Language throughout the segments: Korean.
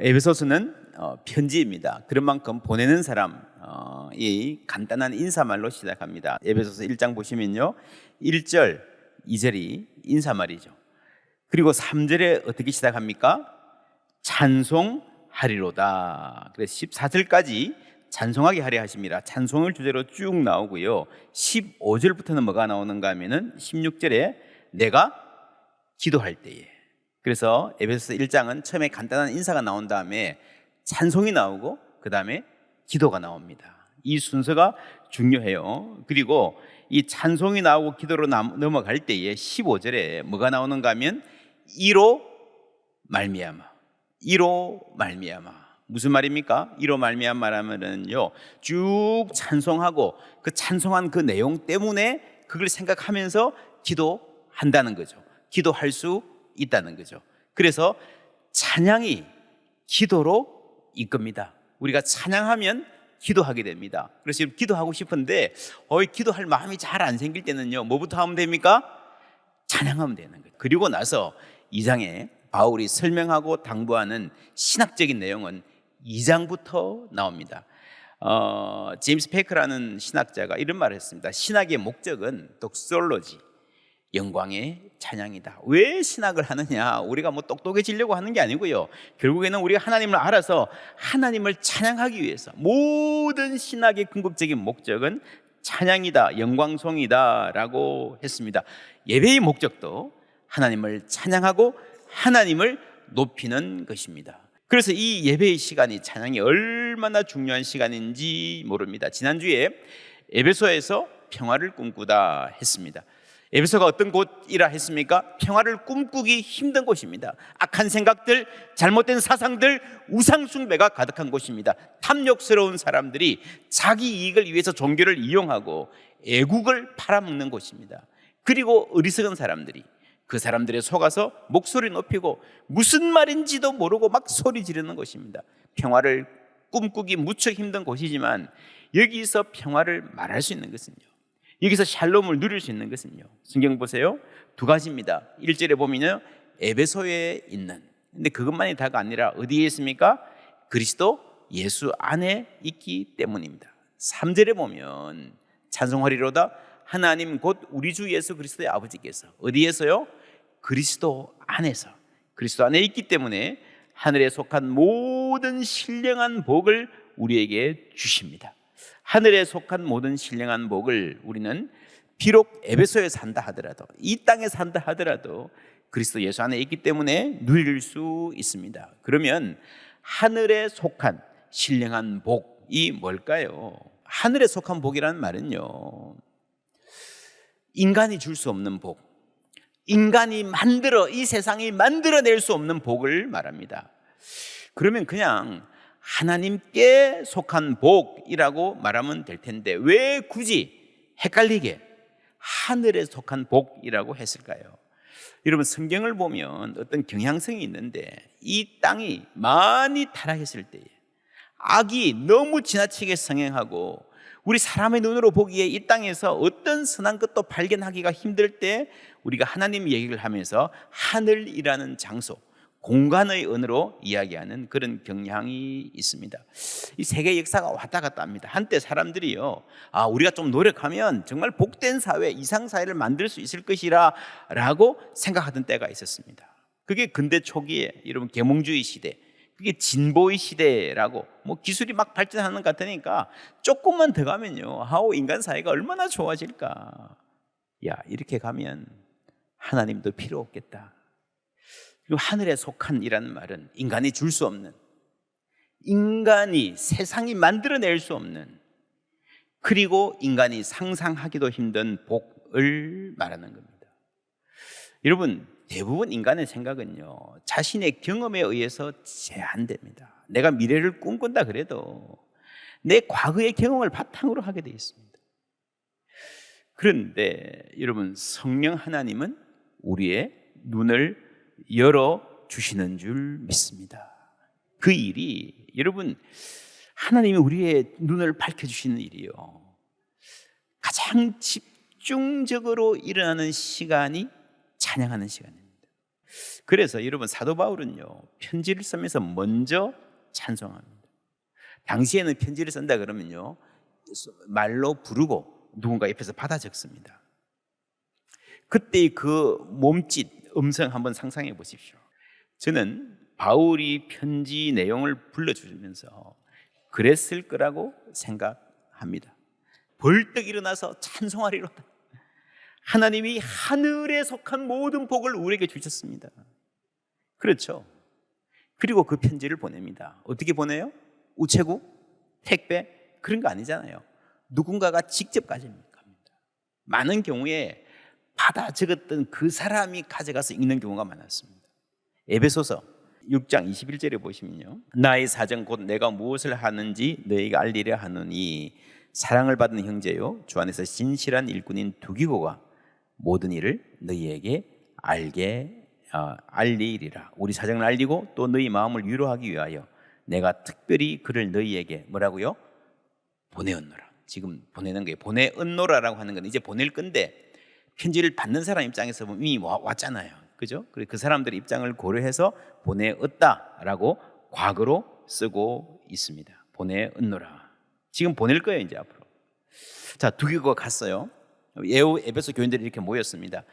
에베소서는 편지입니다. 그런 만큼 보내는 사람이 간단한 인사말로 시작합니다. 에베소서 1장 보시면요, 1절, 2절이 인사말이죠. 그리고 3절에 어떻게 시작합니까? 찬송하리로다. 그래서 14절까지 찬송하게 하려 하십니다. 찬송을 주제로 쭉 나오고요, 15절부터는 뭐가 나오는가 하면은 16절에 내가 기도할 때에. 그래서 에베소서 1장은 처음에 간단한 인사가 나온 다음에 찬송이 나오고 그 다음에 기도가 나옵니다. 이 순서가 중요해요. 그리고 이 찬송이 나오고 기도로 넘어갈 때에 15절에 뭐가 나오는가 하면 이로 말미암아. 무슨 말입니까? 이로 말미암아라면요, 쭉 찬송하고 그 찬송한 그 내용 때문에 그걸 생각하면서 기도한다는 거죠. 기도할 수 있다는 거죠. 그래서 찬양이 기도로 이끕니다. 우리가 찬양하면 기도하게 됩니다. 그래서 지금 기도하고 싶은데 기도할 마음이 잘 안 생길 때는요, 뭐부터 하면 됩니까? 찬양하면 되는 거예요. 그리고 나서 2장에 바울이 설명하고 당부하는 신학적인 내용은 2장부터 나옵니다. 제임스 페이커라는 신학자가 이런 말을 했습니다. 신학의 목적은 독솔로지, 영광의 찬양이다. 왜 신학을 하느냐? 우리가 뭐 똑똑해지려고 하는 게 아니고요, 결국에는 우리가 하나님을 알아서 하나님을 찬양하기 위해서, 모든 신학의 궁극적인 목적은 찬양이다, 영광송이다 라고 했습니다. 예배의 목적도 하나님을 찬양하고 하나님을 높이는 것입니다. 그래서 이 예배의 시간이, 찬양이 얼마나 중요한 시간인지 모릅니다. 지난주에 에베소에서 평화를 꿈꾸다 했습니다. 에베소가 어떤 곳이라 했습니까? 평화를 꿈꾸기 힘든 곳입니다. 악한 생각들, 잘못된 사상들, 우상 숭배가 가득한 곳입니다. 탐욕스러운 사람들이 자기 이익을 위해서 종교를 이용하고 애국을 팔아먹는 곳입니다. 그리고 어리석은 사람들이 그 사람들에 속아서 목소리 높이고 무슨 말인지도 모르고 막 소리 지르는 곳입니다. 평화를 꿈꾸기 무척 힘든 곳이지만 여기서 평화를 말할 수 있는 것은요, 여기서 샬롬을 누릴 수 있는 것은요, 성경 보세요, 두 가지입니다. 1절에 보면요, 에베소에 있는, 근데 그것만이 다가 아니라 어디에 있습니까? 그리스도 예수 안에 있기 때문입니다. 3절에 보면 찬송하리로다, 하나님 곧 우리 주 예수 그리스도의 아버지께서 어디에서요? 그리스도 안에서, 그리스도 안에 있기 때문에 하늘에 속한 모든 신령한 복을 우리에게 주십니다. 하늘에 속한 모든 신령한 복을 우리는 비록 에베소에 산다 하더라도, 이 땅에 산다 하더라도 그리스도 예수 안에 있기 때문에 누릴 수 있습니다. 그러면 하늘에 속한 신령한 복이 뭘까요? 하늘에 속한 복이라는 말은요, 인간이 줄 수 없는 복, 인간이 이 세상이 만들어낼 수 없는 복을 말합니다. 그러면 그냥 하나님께 속한 복이라고 말하면 될 텐데 왜 굳이 헷갈리게 하늘에 속한 복이라고 했을까요? 여러분, 성경을 보면 어떤 경향성이 있는데, 이 땅이 많이 타락했을 때에, 악이 너무 지나치게 성행하고 우리 사람의 눈으로 보기에 이 땅에서 어떤 선한 것도 발견하기가 힘들 때 우리가 하나님 얘기를 하면서 하늘이라는 장소, 공간의 언어로 이야기하는 그런 경향이 있습니다. 이 세계 역사가 왔다 갔다 합니다. 한때 사람들이요, 우리가 좀 노력하면 정말 복된 사회, 이상사회를 만들 수 있을 것이라 라고 생각하던 때가 있었습니다. 그게 근대 초기에, 여러분, 계몽주의 시대, 그게 진보의 시대라고, 기술이 막 발전하는 것 같으니까 조금만 더 가면요, 인간 사회가 얼마나 좋아질까. 이렇게 가면 하나님도 필요 없겠다. 그리고 하늘에 속한이라는 말은 인간이 줄 수 없는, 인간이, 세상이 만들어낼 수 없는, 그리고 인간이 상상하기도 힘든 복을 말하는 겁니다. 여러분, 대부분 인간의 생각은요, 자신의 경험에 의해서 제한됩니다. 내가 미래를 꿈꾼다 그래도 내 과거의 경험을 바탕으로 하게 되어 있습니다. 그런데 여러분, 성령 하나님은 우리의 눈을 열어주시는 줄 믿습니다. 그 일이, 여러분, 하나님이 우리의 눈을 밝혀주시는 일이요, 가장 집중적으로 일어나는 시간이 찬양하는 시간입니다. 그래서 여러분 사도 바울은요 편지를 쓰면서 먼저 찬송합니다. 당시에는 편지를 쓴다 그러면요 말로 부르고 누군가 옆에서 받아 적습니다. 그때의 그 몸짓, 음성 한번 상상해 보십시오. 저는 바울이 편지 내용을 불러주면서 그랬을 거라고 생각합니다. 벌떡 일어나서 찬송하리로다. 하나님이 하늘에 속한 모든 복을 우리에게 주셨습니다. 그렇죠. 그리고 그 편지를 보냅니다. 어떻게 보내요? 우체국? 택배? 그런 거 아니잖아요. 누군가가 직접 가집니다. 많은 경우에 받아 적었던 그 사람이 가져가서 읽는 경우가 많았습니다. 에베소서 6장 21절에 보시면요, 나의 사정 곧 내가 무엇을 하는지 너희가 알리려 하노니 사랑을 받는 형제요 주 안에서 진실한 일꾼인 두기고가 모든 일을 너희에게 알리리라. 우리 사정을 알리고 또 너희 마음을 위로하기 위하여 내가 특별히 그를 너희에게 뭐라고요? 보내었노라. 지금 보내는 거예요. 보내었노라라고 하는 건 이제 보낼 건데 편지를 받는 사람 입장에서 보면 이미 왔잖아요. 그죠? 그 사람들의 입장을 고려해서 보내었다라고 과거로 쓰고 있습니다. 보내었노라. 지금 보낼 거예요, 이제 앞으로. 자, 두기고가 갔어요. 에베소 교인들이 이렇게 모였습니다.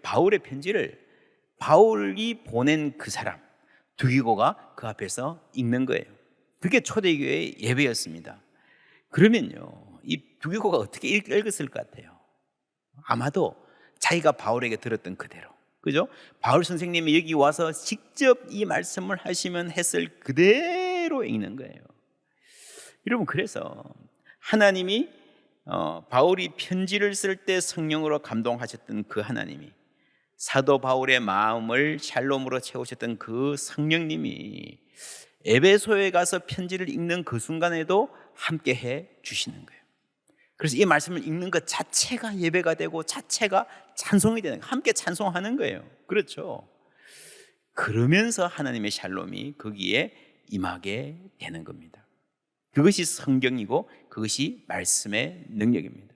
바울의 편지를 바울이 보낸 그 사람 두기고가 그 앞에서 읽는 거예요. 그게 초대교회의 예배였습니다. 그러면요, 이 두기고가 어떻게 읽었을 것 같아요? 아마도 자기가 바울에게 들었던 그대로, 그죠? 바울 선생님이 여기 와서 직접 이 말씀을 하시면 했을 그대로 읽는 거예요. 여러분, 그래서 하나님이 바울이 편지를 쓸 때 성령으로 감동하셨던 그 하나님이, 사도 바울의 마음을 샬롬으로 채우셨던 그 성령님이 에베소에 가서 편지를 읽는 그 순간에도 함께 해 주시는 거예요. 그래서 이 말씀을 읽는 것 자체가 예배가 되고 자체가 찬송이 되는 거예요. 함께 찬송하는 거예요. 그렇죠. 그러면서 하나님의 샬롬이 거기에 임하게 되는 겁니다. 그것이 성경이고 그것이 말씀의 능력입니다.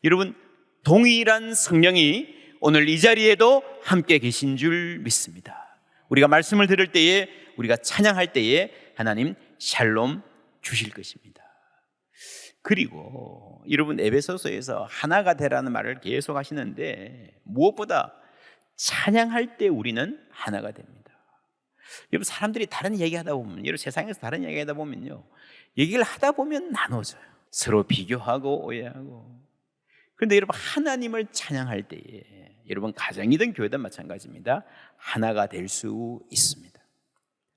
여러분, 동일한 성령이 오늘 이 자리에도 함께 계신 줄 믿습니다. 우리가 말씀을 들을 때에, 우리가 찬양할 때에 하나님 샬롬 주실 것입니다. 그리고 여러분, 에베소서에서 하나가 되라는 말을 계속 하시는데 무엇보다 찬양할 때 우리는 하나가 됩니다. 여러분, 사람들이 다른 얘기하다 보면, 여러분 세상에서 다른 얘기하다 보면요, 얘기를 하다 보면 나눠져요. 서로 비교하고 오해하고. 그런데 여러분, 하나님을 찬양할 때에 여러분 가정이든 교회든 마찬가지입니다. 하나가 될 수 있습니다.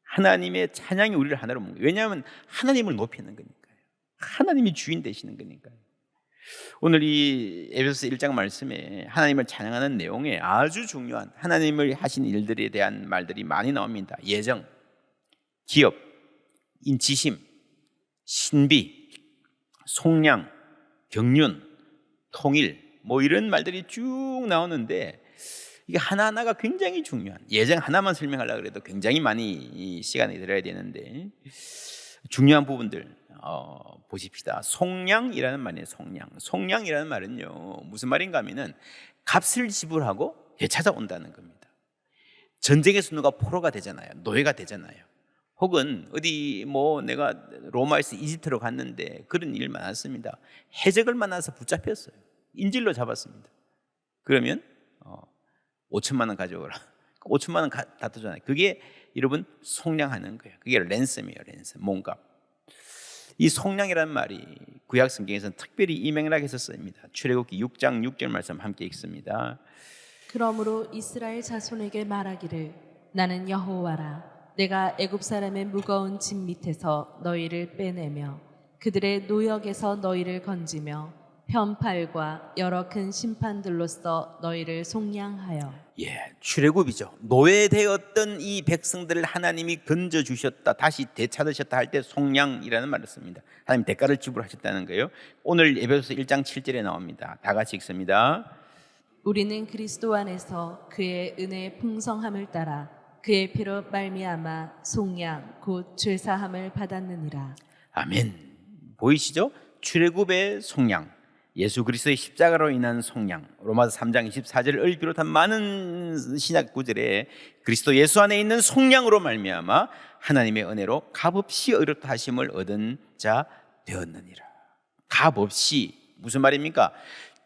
하나님의 찬양이 우리를 하나로 먹는 거예요. 왜냐하면 하나님을 높이는 거니까요. 하나님이 주인 되시는 거니까요. 오늘 이 에베소서 1장 말씀에 하나님을 찬양하는 내용에 아주 중요한 하나님을 하신 일들에 대한 말들이 많이 나옵니다. 예정, 기업, 인치심, 신비, 속량, 경륜, 통일, 뭐 이런 말들이 쭉 나오는데 이게 하나하나가 굉장히 중요한, 예정 하나만 설명하려고 해도 굉장히 많이 시간이 들어야 되는데 중요한 부분들 보십시다. 속량이라는 말이에요. 속량이라는 말은요, 무슨 말인가 하면은 값을 지불하고 되찾아온다는 겁니다. 전쟁에서 누가 포로가 되잖아요. 노예가 되잖아요. 혹은 어디 뭐 내가 로마에서 이집트로 갔는데 그런 일 많았습니다. 해적을 만나서 붙잡혔어요. 인질로 잡았습니다. 그러면 5천만 원 가져오라. 5천만 원 다투잖아요. 그게 여러분 속량하는 거예요. 그게 랜섬이에요. 랜섬, 몸값. 이 속량이라는 말이 구약 성경에서는 특별히 이 맥락에서 쓰입니다. 출애굽기 6장 6절 말씀 함께 읽습니다. 그러므로 이스라엘 자손에게 말하기를 나는 여호와라. 내가 애굽 사람의 무거운 짐 밑에서 너희를 빼내며 그들의 노역에서 너희를 건지며 편팔과 여러 큰 심판들로써 너희를 속량하여. 출애굽이죠. 노예되었던 이 백성들을 하나님이 건져주셨다, 다시 되찾으셨다 할 때 속량이라는 말을 씁니다. 하나님 대가를 지불하셨다는 거예요. 오늘 에베소서 1장 7절에 나옵니다. 다 같이 읽습니다. 우리는 그리스도 안에서 그의 은혜의 풍성함을 따라 그의 피로 말미암아 속량 곧 죄사함을 받았느니라. 아멘. 보이시죠? 출애굽의 속량, 예수 그리스도의 십자가로 인한 속량, 로마서 3장 24절을 비롯한 많은 신약 구절에 그리스도 예수 안에 있는 속량으로 말미암아 하나님의 은혜로 값없이 의롭다 하심을 얻은 자 되었느니라. 값없이 무슨 말입니까?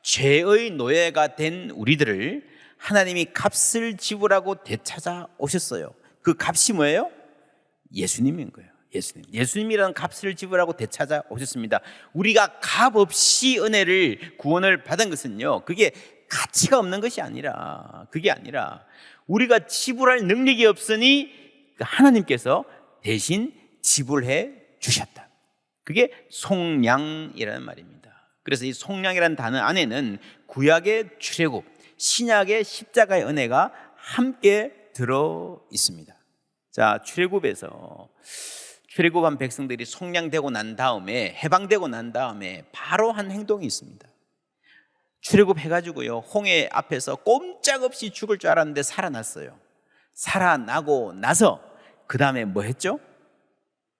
죄의 노예가 된 우리들을 하나님이 값을 지불하고 되찾아 오셨어요. 그 값이 뭐예요? 예수님인 거예요. 예수님이라는 값을 지불하고 되찾아 오셨습니다. 우리가 값없이 은혜를 구원을 받은 것은요, 그게 가치가 없는 것이 아니라, 그게 아니라 우리가 지불할 능력이 없으니 하나님께서 대신 지불해 주셨다. 그게 속량이라는 말입니다. 그래서 이 속량이라는 단어 안에는 구약의 출애굽, 신약의 십자가의 은혜가 함께 들어 있습니다. 자, 출애굽한 백성들이 속량되고 난 다음에, 해방되고 난 다음에 바로 한 행동이 있습니다. 출애굽해가지고요, 홍해 앞에서 꼼짝없이 죽을 줄 알았는데 살아났어요. 살아나고 나서 그 다음에 뭐 했죠?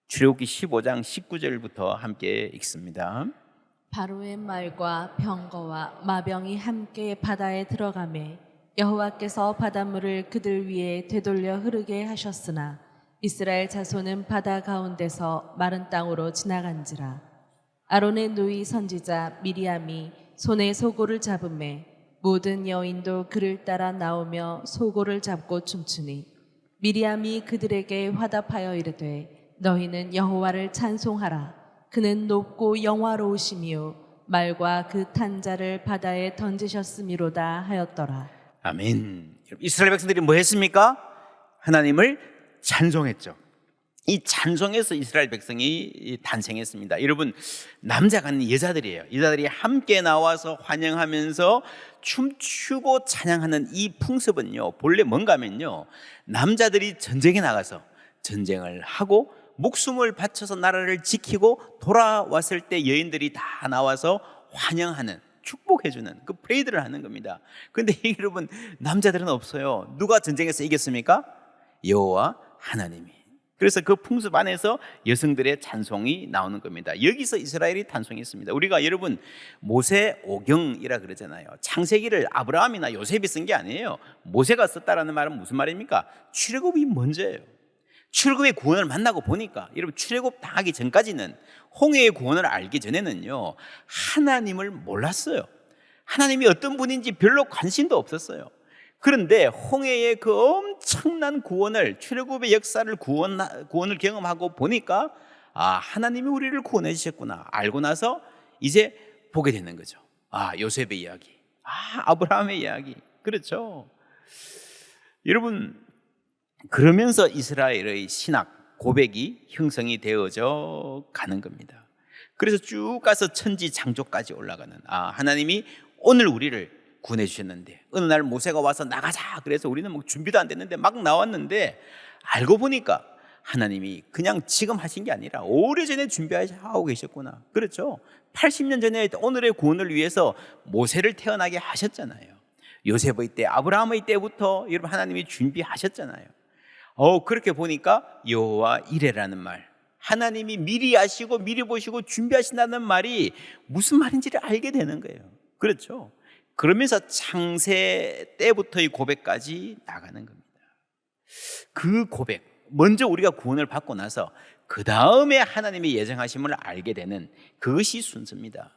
출애굽기 15장 19절부터 함께 읽습니다. 바로의 말과 병거와 마병이 함께 바다에 들어가매 여호와께서 바닷물을 그들 위에 되돌려 흐르게 하셨으나 이스라엘 자손은 바다 가운데서 마른 땅으로 지나간지라. 아론의 누이 선지자 미리암이 손에 소고를 잡음에 모든 여인도 그를 따라 나오며 소고를 잡고 춤추니 미리암이 그들에게 화답하여 이르되 너희는 여호와를 찬송하라. 그는 높고 영화로우시미요 말과 그 탄 자를 바다에 던지셨음이로다 하였더라. 아멘. 이스라엘 백성들이 뭐 했습니까? 하나님을 찬송했죠. 이 찬송에서 이스라엘 백성이 탄생했습니다. 여러분, 남자가 아닌 여자들이에요. 여자들이 함께 나와서 환영하면서 춤추고 찬양하는 이 풍습은요, 본래 뭔가 하면요, 남자들이 전쟁에 나가서 전쟁을 하고 목숨을 바쳐서 나라를 지키고 돌아왔을 때 여인들이 다 나와서 환영하는, 축복해주는 그 프레이드를 하는 겁니다. 그런데 여러분, 남자들은 없어요. 누가 전쟁에서 이겼습니까? 여호와 하나님이. 그래서 그 풍습 안에서 여성들의 찬송이 나오는 겁니다. 여기서 이스라엘이 탄생했습니다. 우리가 여러분 모세오경이라 그러잖아요. 창세기를 아브라함이나 요셉이 쓴 게 아니에요. 모세가 썼다라는 말은 무슨 말입니까? 출애굽이 먼저예요. 출애굽의 구원을 만나고 보니까, 여러분, 출애굽 당하기 전까지는, 홍해의 구원을 알기 전에는요, 하나님을 몰랐어요. 하나님이 어떤 분인지 별로 관심도 없었어요. 그런데 홍해의 그 엄청난 구원을, 출애굽의 역사를, 구원을 경험하고 보니까 하나님이 우리를 구원해 주셨구나 알고 나서 이제 보게 되는 거죠. 요셉의 이야기, 아브라함의 이야기. 그렇죠. 여러분, 그러면서 이스라엘의 신학 고백이 형성이 되어져 가는 겁니다. 그래서 쭉 가서 천지 창조까지 올라가는, 하나님이 오늘 우리를 구원해 주셨는데, 어느 날 모세가 와서 나가자 그래서 우리는 뭐 준비도 안 됐는데 막 나왔는데, 알고 보니까 하나님이 그냥 지금 하신 게 아니라 오래전에 준비하고 계셨구나. 그렇죠. 80년 전에 오늘의 구원을 위해서 모세를 태어나게 하셨잖아요. 요셉의 때, 아브라함의 때부터 여러분 하나님이 준비하셨잖아요. 그렇게 보니까 여호와 이레라는 말, 하나님이 미리 아시고 미리 보시고 준비하신다는 말이 무슨 말인지를 알게 되는 거예요. 그렇죠. 그러면서 창세 때부터의 고백까지 나가는 겁니다. 그 고백, 먼저 우리가 구원을 받고 나서 그 다음에 하나님의 예정하심을 알게 되는 그것이 순서입니다.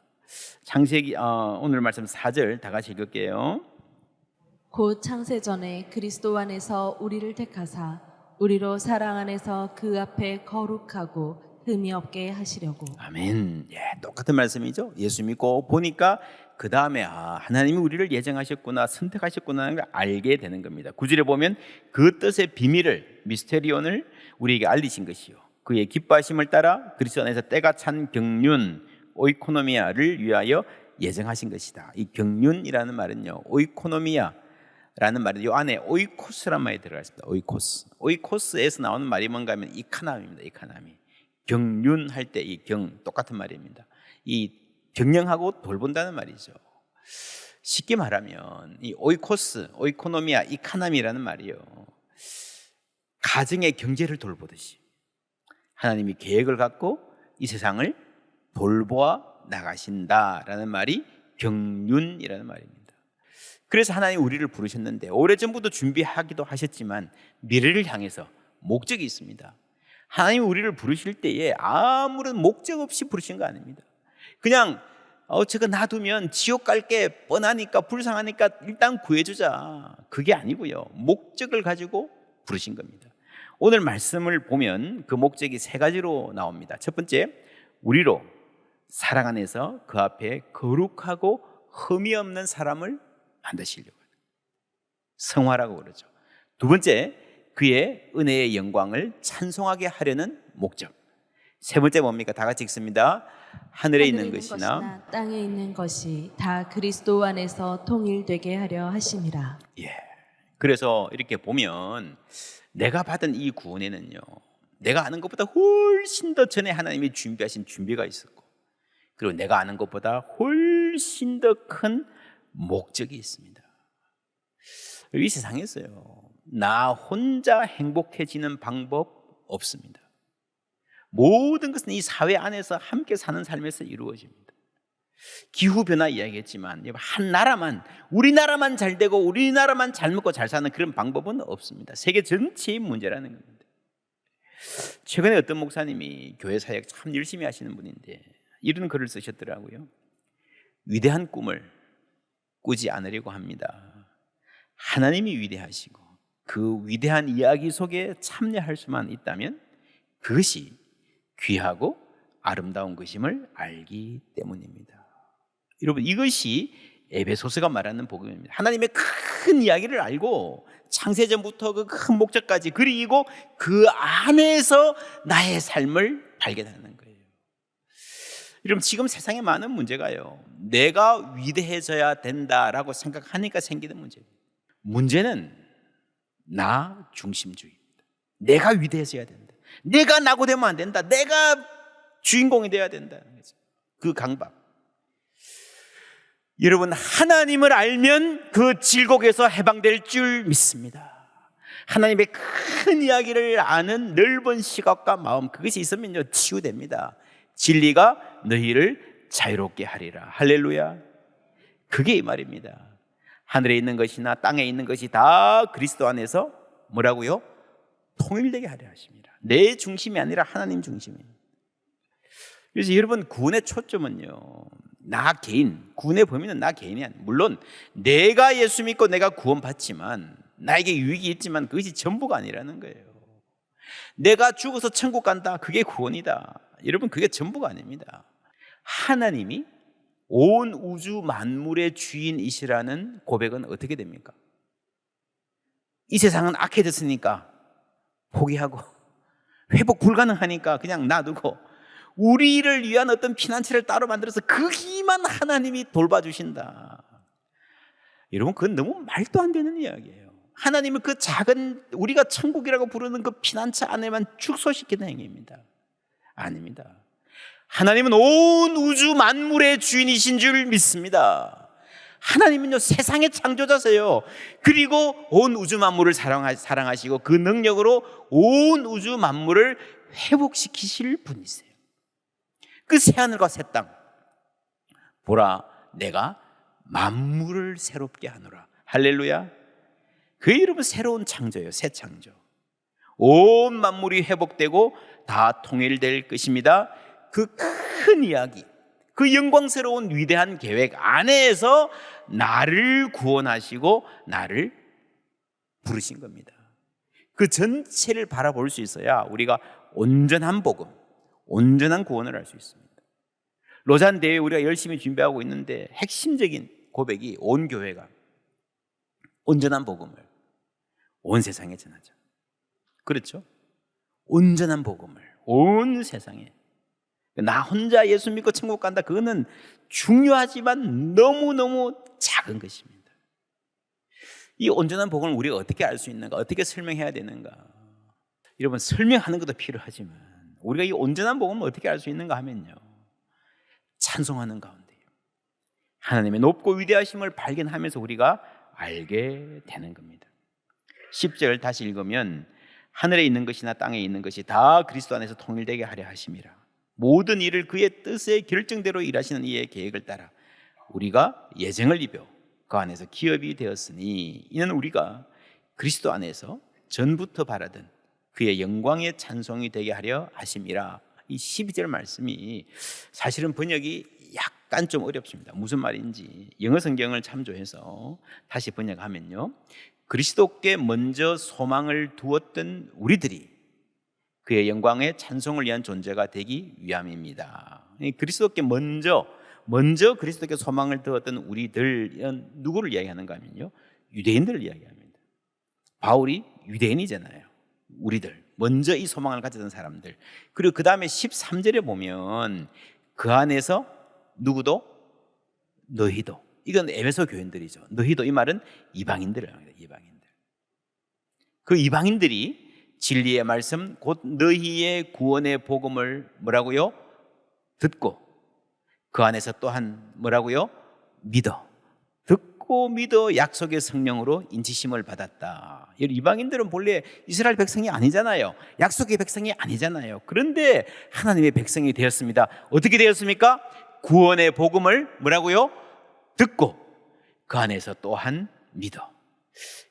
창세기 오늘 말씀 4절 다 같이 읽을게요. 곧 창세전에 그리스도 안에서 우리를 택하사 우리로 사랑 안에서 그 앞에 거룩하고 흠이 없게 하시려고. 아멘. 똑같은 말씀이죠. 예수 믿고 보니까 그 다음에 하나님이 우리를 예정하셨구나, 선택하셨구나 하는 걸 알게 되는 겁니다. 9절에 보면 그 뜻의 비밀을, 미스테리온을 우리에게 알리신 것이요, 그의 기뻐하심을 따라 그리스도 안에서 때가 찬 경륜 오이코노미아를 위하여 예정하신 것이다. 이 경륜이라는 말은요, 오이코노미아라는 말은 이 안에 오이코스란 말이 들어가 있습니다. 오이코스에서 나오는 말이 뭔가 하면 이카나미입니다. 이카나미. 경륜할 때 이 경, 똑같은 말입니다. 이 경영하고 돌본다는 말이죠. 쉽게 말하면 이 오이코스, 오이코노미아, 이카나미라는 말이요, 가정의 경제를 돌보듯이 하나님이 계획을 갖고 이 세상을 돌보아 나가신다라는 말이 경륜이라는 말입니다. 그래서 하나님 우리를 부르셨는데 오래전부터 준비하기도 하셨지만 미래를 향해서 목적이 있습니다. 하나님 우리를 부르실 때에 아무런 목적 없이 부르신 거 아닙니다. 그냥 저거 놔두면 지옥 갈 게 뻔하니까 불쌍하니까 일단 구해주자, 그게 아니고요, 목적을 가지고 부르신 겁니다. 오늘 말씀을 보면 그 목적이 세 가지로 나옵니다. 첫 번째, 우리로 사랑 안에서 그 앞에 거룩하고 흠이 없는 사람을 만드시려고, 성화라고 그러죠. 두 번째, 그의 은혜의 영광을 찬송하게 하려는 목적. 세 번째 뭡니까? 다 같이 읽습니다. 하늘에 있는 것이나 땅에 있는 것이 다 그리스도 안에서 통일되게 하려 하심이라. 그래서 이렇게 보면 내가 받은 이 구원에는요, 내가 아는 것보다 훨씬 더 전에 하나님이 준비하신 준비가 있었고, 그리고 내가 아는 것보다 훨씬 더 큰 목적이 있습니다. 이 세상에서요, 나 혼자 행복해지는 방법 없습니다. 모든 것은 이 사회 안에서 함께 사는 삶에서 이루어집니다. 기후변화 이야기했지만 한 나라만, 우리나라만 잘 되고 우리나라만 잘 먹고 잘 사는 그런 방법은 없습니다. 세계 전체의 문제라는 겁니다. 최근에 어떤 목사님이 교회 사역 참 열심히 하시는 분인데 이런 글을 쓰셨더라고요. 위대한 꿈을 꾸지 않으려고 합니다. 하나님이 위대하시고 그 위대한 이야기 속에 참여할 수만 있다면 그것이 귀하고 아름다운 것임을 알기 때문입니다. 여러분, 이것이 에베소서가 말하는 복음입니다. 하나님의 큰 이야기를 알고 창세전부터 그 큰 목적까지, 그리고 그 안에서 나의 삶을 발견하는 거예요. 여러분, 지금 세상에 많은 문제가요, 내가 위대해져야 된다라고 생각하니까 생기는 문제입니다. 문제는 나 중심주의입니다. 내가 위대해져야 된다, 내가 나고 되면 안 된다, 내가 주인공이 되어야 된다는 거죠. 그 강박. 여러분, 하나님을 알면 그 질곡에서 해방될 줄 믿습니다. 하나님의 큰 이야기를 아는 넓은 시각과 마음, 그것이 있으면요, 치유됩니다. 진리가 너희를 자유롭게 하리라. 할렐루야. 그게 이 말입니다. 하늘에 있는 것이나 땅에 있는 것이 다 그리스도 안에서 뭐라고요? 통일되게 하려 하십니다. 내 중심이 아니라 하나님 중심이에요. 그래서 여러분, 구원의 초점은요, 나 개인, 구원의 범위는 나 개인이 아니에요. 물론 내가 예수 믿고 내가 구원받지만 나에게 유익이 있지만 그것이 전부가 아니라는 거예요. 내가 죽어서 천국 간다, 그게 구원이다, 여러분, 그게 전부가 아닙니다. 하나님이 온 우주 만물의 주인이시라는 고백은 어떻게 됩니까? 이 세상은 악해졌으니까 포기하고 회복 불가능하니까 그냥 놔두고 우리를 위한 어떤 피난처를 따로 만들어서 거기만 하나님이 돌봐주신다. 여러분, 그건 너무 말도 안 되는 이야기예요. 하나님은 그 작은, 우리가 천국이라고 부르는 그 피난처 안에만 축소시키는 행위입니다. 아닙니다. 하나님은 온 우주 만물의 주인이신 줄 믿습니다. 하나님은요, 세상의 창조자세요. 그리고 온 우주 만물을 사랑하시고 그 능력으로 온 우주 만물을 회복시키실 분이세요. 그 새하늘과 새 땅 보라, 내가 만물을 새롭게 하노라. 할렐루야. 그게 여러분 새로운 창조예요. 새 창조. 온 만물이 회복되고 다 통일될 것입니다. 그 큰 이야기, 그 영광스러운 위대한 계획 안에서 나를 구원하시고 나를 부르신 겁니다. 그 전체를 바라볼 수 있어야 우리가 온전한 복음, 온전한 구원을 할 수 있습니다. 로잔 대회 우리가 열심히 준비하고 있는데 핵심적인 고백이 온 교회가 온전한 복음을 온 세상에 전하자. 그렇죠? 온전한 복음을 온 세상에. 나 혼자 예수 믿고 천국 간다, 그거는 중요하지만 너무너무 작은 것입니다. 이 온전한 복음을 우리가 어떻게 알 수 있는가, 어떻게 설명해야 되는가. 여러분, 설명하는 것도 필요하지만 우리가 이 온전한 복음을 어떻게 알 수 있는가 하면요, 찬송하는 가운데 하나님의 높고 위대하심을 발견하면서 우리가 알게 되는 겁니다. 10절 다시 읽으면 하늘에 있는 것이나 땅에 있는 것이 다 그리스도 안에서 통일되게 하려 하심이라. 모든 일을 그의 뜻의 결정대로 일하시는 이의 계획을 따라 우리가 예정을 입어 그 안에서 기업이 되었으니 이는 우리가 그리스도 안에서 전부터 바라던 그의 영광의 찬송이 되게 하려 하심이라. 이 12절 말씀이 사실은 번역이 약간 좀 어렵습니다. 무슨 말인지 영어 성경을 참조해서 다시 번역하면요, 그리스도께 먼저 소망을 두었던 우리들이 그의 영광의 찬송을 위한 존재가 되기 위함입니다. 그리스도께 먼저 그리스도께 소망을 두었던 우리들은 누구를 이야기하는가 하면요, 유대인들을 이야기합니다. 바울이 유대인이잖아요. 우리들 먼저 이 소망을 가졌던 사람들. 그리고 그 다음에 13절에 보면 그 안에서 누구도 너희도, 이건 에베소 교인들이죠. 너희도, 이 말은 이방인들을 합니다. 이방인들. 그 이방인들이 진리의 말씀 곧 너희의 구원의 복음을 뭐라고요? 듣고 그 안에서 또한 뭐라고요? 믿어. 듣고 믿어 약속의 성령으로 인치심을 받았다. 이방인들은 본래 이스라엘 백성이 아니잖아요. 약속의 백성이 아니잖아요. 그런데 하나님의 백성이 되었습니다. 어떻게 되었습니까? 구원의 복음을 뭐라고요? 듣고 그 안에서 또한 믿어.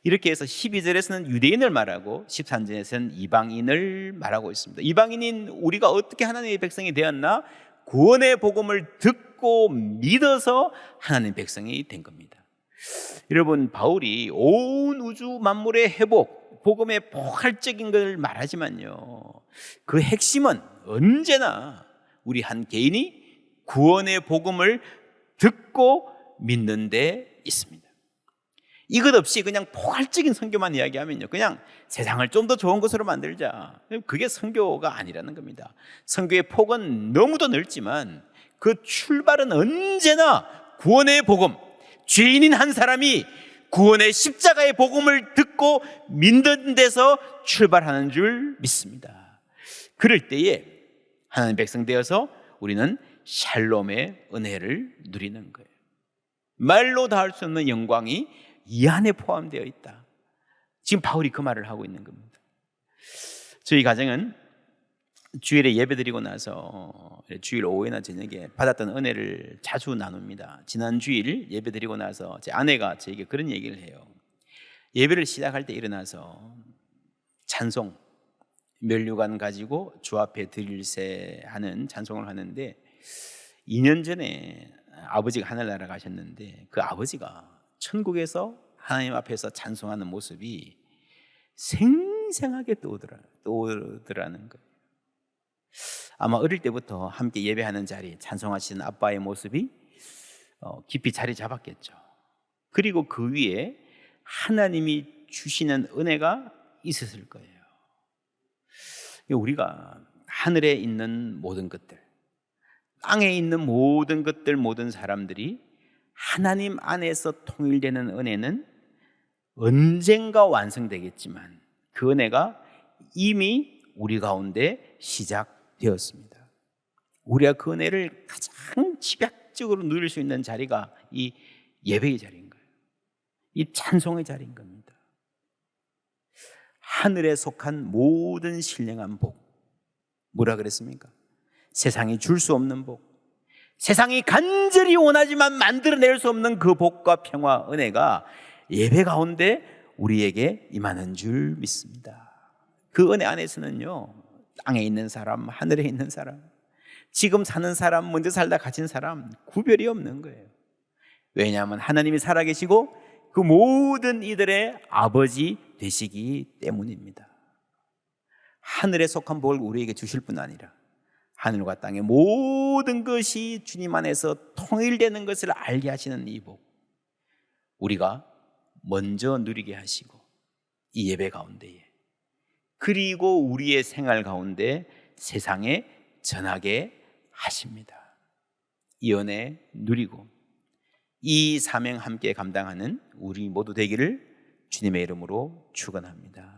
이렇게 해서 12절에서는 유대인을 말하고 13절에서는 이방인을 말하고 있습니다. 이방인인 우리가 어떻게 하나님의 백성이 되었나? 구원의 복음을 듣고 믿어서 하나님의 백성이 된 겁니다. 여러분, 바울이 온 우주 만물의 회복, 복음의 포괄적인 걸 말하지만요, 그 핵심은 언제나 우리 한 개인이 구원의 복음을 듣고 믿는 데 있습니다. 이것 없이 그냥 포괄적인 선교만 이야기하면요, 그냥 세상을 좀 더 좋은 곳으로 만들자, 그게 선교가 아니라는 겁니다. 선교의 폭은 너무도 넓지만 그 출발은 언제나 구원의 복음, 죄인인 한 사람이 구원의 십자가의 복음을 듣고 믿는 데서 출발하는 줄 믿습니다. 그럴 때에 하나님의 백성 되어서 우리는 샬롬의 은혜를 누리는 거예요. 말로 다 할 수 없는 영광이 이 안에 포함되어 있다. 지금 바울이 그 말을 하고 있는 겁니다. 저희 가정은 주일에 예배드리고 나서 주일 오후나 저녁에 받았던 은혜를 자주 나눕니다. 지난 주일 예배드리고 나서 제 아내가 저에게 그런 얘기를 해요. 예배를 시작할 때 일어나서 찬송, 면류관 가지고 주 앞에 드릴세 하는 찬송을 하는데, 2년 전에 아버지가 하늘나라 가셨는데 그 아버지가 천국에서 하나님 앞에서 찬송하는 모습이 생생하게 떠오르더라는 거예요. 아마 어릴 때부터 함께 예배하는 자리, 찬송하시는 아빠의 모습이 깊이 자리 잡았겠죠. 그리고 그 위에 하나님이 주시는 은혜가 있었을 거예요. 우리가 하늘에 있는 모든 것들, 땅에 있는 모든 것들, 모든 사람들이 하나님 안에서 통일되는 은혜는 언젠가 완성되겠지만 그 은혜가 이미 우리 가운데 시작되었습니다. 우리가 그 은혜를 가장 집약적으로 누릴 수 있는 자리가 이 예배의 자리인 거예요. 이 찬송의 자리인 겁니다. 하늘에 속한 모든 신령한 복, 뭐라 그랬습니까? 세상이 줄 수 없는 복, 세상이 간절히 원하지만 만들어낼 수 없는 그 복과 평화, 은혜가 예배 가운데 우리에게 임하는 줄 믿습니다. 그 은혜 안에서는요, 땅에 있는 사람, 하늘에 있는 사람, 지금 사는 사람, 먼저 살다 가진 사람 구별이 없는 거예요. 왜냐하면 하나님이 살아계시고 그 모든 이들의 아버지 되시기 때문입니다. 하늘에 속한 복을 우리에게 주실 뿐 아니라 하늘과 땅의 모든 것이 주님 안에서 통일되는 것을 알게 하시는 이 복, 우리가 먼저 누리게 하시고 이 예배 가운데에, 그리고 우리의 생활 가운데 세상에 전하게 하십니다. 이 은혜 누리고 이 사명 함께 감당하는 우리 모두 되기를 주님의 이름으로 축원합니다.